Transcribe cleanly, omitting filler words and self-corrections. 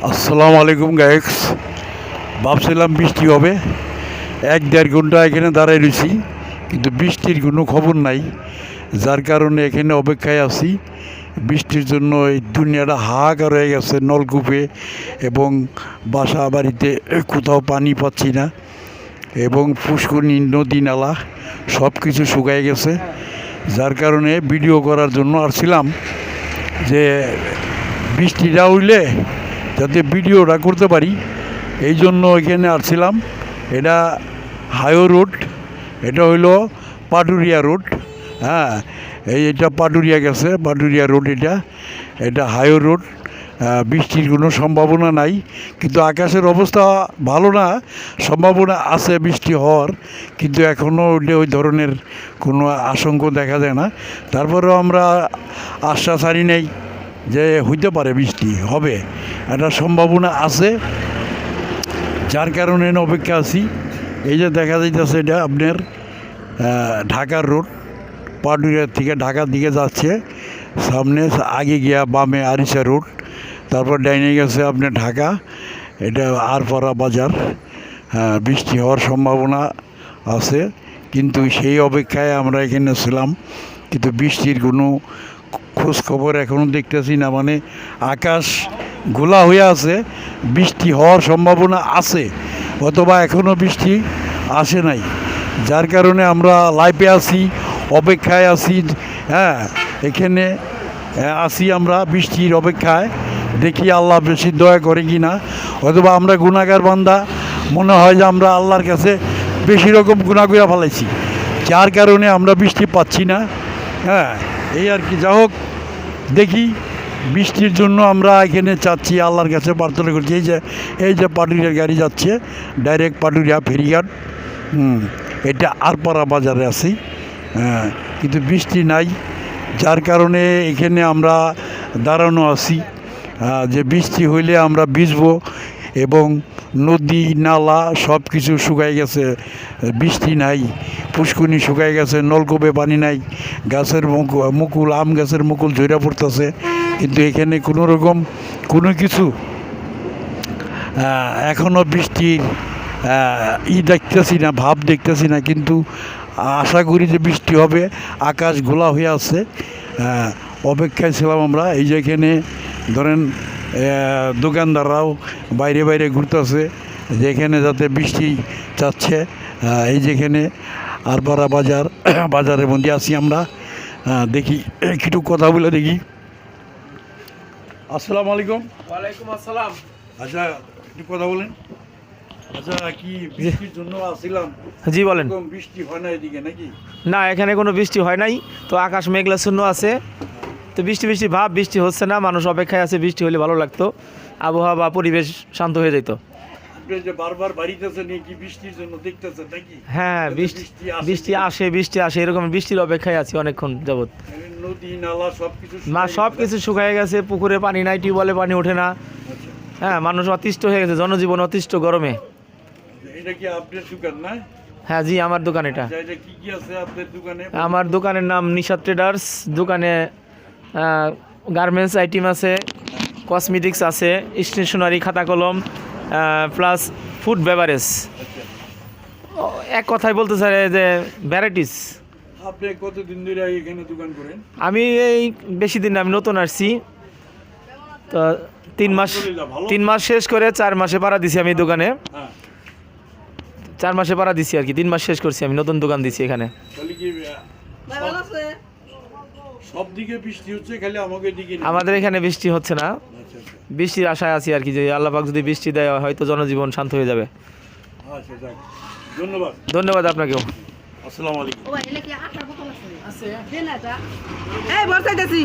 আসসালামু আলাইকুম গাইস। ভাবছিলাম বৃষ্টি হবে, 1-1.5 ঘন্টা এখানে দাঁড়ায় রয়েছি, কিন্তু বৃষ্টির কোনো খবর নাই। যার কারণে এখানে অপেক্ষায় আছি। বৃষ্টির জন্য এই দুনিয়াটা হাহাকার হয়ে গেছে। নলকূপে এবং বাসা বাড়িতে কোথাও পানি পাচ্ছি না, এবং পুষ্করণী নদী নালা সব কিছু শুকায় গেছে। যার কারণে ভিডিও করার জন্য আসছিলাম, যে বৃষ্টিটা হইলে যাতে ভিডিওটা করতে পারি, এই জন্য এখানে আসছিলাম। এটা হাইওয়ে রোড, এটা হইলো পাটুরিয়া রোড। হ্যাঁ, এটা পাটুরিয়া গেছে, পাটুরিয়া রোড। এটা হাইওয়ে রোড। বৃষ্টির কোনো সম্ভাবনা নাই, কিন্তু আকাশের অবস্থা ভালো না। সম্ভাবনা আছে বৃষ্টি হওয়ার, কিন্তু এখনও ওই ধরনের কোনো আশঙ্কা দেখা যায় না। তারপরেও আমরা আশ্বাস হারি নাই যে হইতে পারে, বৃষ্টি হবে, একটা সম্ভাবনা আছে। যার কারণে অপেক্ষা আছি। এই যে দেখা যাইতেছে, এটা আপনার ঢাকার রোড, পাটুরিয়ার থেকে ঢাকার দিকে যাচ্ছে। সামনে আগে গিয়া বামে আরিচা রোড, তারপর ডাইনে গেছে আপনার ঢাকা। এটা আরপাড়া বাজার। বৃষ্টি হওয়ার সম্ভাবনা আছে, কিন্তু সেই অপেক্ষায় আমরা এখানে ছিলাম। কিন্তু বৃষ্টির কোনো খোঁজ খবর এখনও দেখতেছি না। মানে আকাশ গোলা হয়ে আছে, বৃষ্টি হওয়ার সম্ভাবনা আছে, অথবা এখনও বৃষ্টি আসে নাই। যার কারণে আমরা লাইভে আছি, অপেক্ষায় আছি। হ্যাঁ, এখানে আছি আমরা বৃষ্টির অপেক্ষায়। দেখি আল্লাহ বেশি দয়া করে কি না, অথবা আমরা গুনাহগার বান্দা, মনে হয় যে আমরা আল্লাহর কাছে বেশি রকম গুনাহ করে ফেলাইছি, যার কারণে আমরা বৃষ্টি পাচ্ছি না। হ্যাঁ, এই আর কি। যা হোক, দেখি বৃষ্টির জন্য আমরা এখানে চাচ্ছি, আল্লাহর কাছে প্রার্থনা করছি। এই যে পাটুরিয়ার গাড়ি যাচ্ছে, ডাইরেক্ট পাটুরিয়া ফেরিঘাট। এটা আরপাড়া বাজারে আছি। কিন্তু বৃষ্টি নাই, যার কারণে এখানে আমরা দাঁড়ানো আছি। যে বৃষ্টি হইলে আমরা ভিজবো, এবং নদী নালা সব কিছু শুকাই গেছে। বৃষ্টি নাই, পুষ্করণী শুকাই গেছে, নলকূপে পানি নাই, গাছের মুকুল, আম গাছের মুকুল ঝইরা পড়তেছে। কিন্তু এখানে কোনো রকম কোনো কিছু এখনও বৃষ্টির দেখতেছি না, ভাব দেখতেছি না। কিন্তু আশা করি যে বৃষ্টি হবে। আকাশ ঘোলা হয়ে আছে, অপেক্ষায় ছিলাম আমরা। এই যে এখানে ধরেন দোকানদাররাও বাইরে বাইরে ঘুরতেছে, যেখানে যাতে বৃষ্টি চাচ্ছে। এই যেখানে আরপাড়া বাজার, বাজারের মধ্যে আছি আমরা। দেখি একটু কথা বলে দেখি। আসসালামু আলাইকুম। ওয়ালাইকুম আসসালাম। আচ্ছা, একটু কথা বলেন। আচ্ছা, কি বৃষ্টির জন্য আসছিলাম? জি বলেন। বৃষ্টি হয় না এদিকে নাকি? না, এখানে কোনো বৃষ্টি হয় নাই, তো আকাশ মেঘলাচ্ছন্ন আছে। তো বৃষ্টি বৃষ্টি ভাব, বৃষ্টি হচ্ছে না। মানুষ অপেক্ষায় আছে, বৃষ্টি হলে ভালো লাগতো, আবহাওয়া বা পরিবেশ শান্ত হয়ে যেত। আপনি যে বারবার বাড়িতেছেন, কি বৃষ্টির জন্য দেখতেছেন নাকি? হ্যাঁ, বৃষ্টি আসে, এরকম বৃষ্টির অপেক্ষায় আছি অনেকক্ষণ যাবত। নদী নালা সবকিছু সব কিছু শুকিয়ে গেছে, পুকুরে পানি নাই, টিউবওয়েলে পানি ওঠে না। আচ্ছা, হ্যাঁ, মানুষ অতিষ্ঠ হয়ে গেছে, জনজীবন অতিষ্ঠ গরমে। এটা কি আপনার দোকান না? হ্যাঁ জি, আমার দোকান এটা। এটা কি কি আছে আপনার দোকানে? আমার দোকানের নাম নিশাদ ট্রেডার্স। দোকানে গার্মেন্টস আইটেম আছে, কসমেটিক্স আছে, স্টেশনারি, খাতা কলম, প্লাস ফুড বেভারেজ। এক কথায় বলতে চাই যে ভ্যারাইটিস। আপনি কতদিন ধরে এখানে দোকান করেন? আমি এই বেশি দিন না, আমি নতুন আসছি তো। 3 মাস শেষ করে 4 মাসে পাড়া দিছি আমি দোকানে। 4 মাসে পাড়া দিছি আর কি, 3 মাস শেষ করছি আমি, নতুন দোকান দিছি এখানে। সব দিকে বৃষ্টি হচ্ছে, খালি আমাদের দিকে আমাদের এখানে বৃষ্টি হচ্ছে না। বৃষ্টির আশায় আছি আর কি, যে আল্লাহ পাক যদি বৃষ্টি দেয়, হয়তো জনজীবন শান্ত হয়ে যাবে। ধন্যবাদ। ধন্যবাদ আপনাকেও। আসসালামু আলাইকুম। এই বর্ষাইতেছি।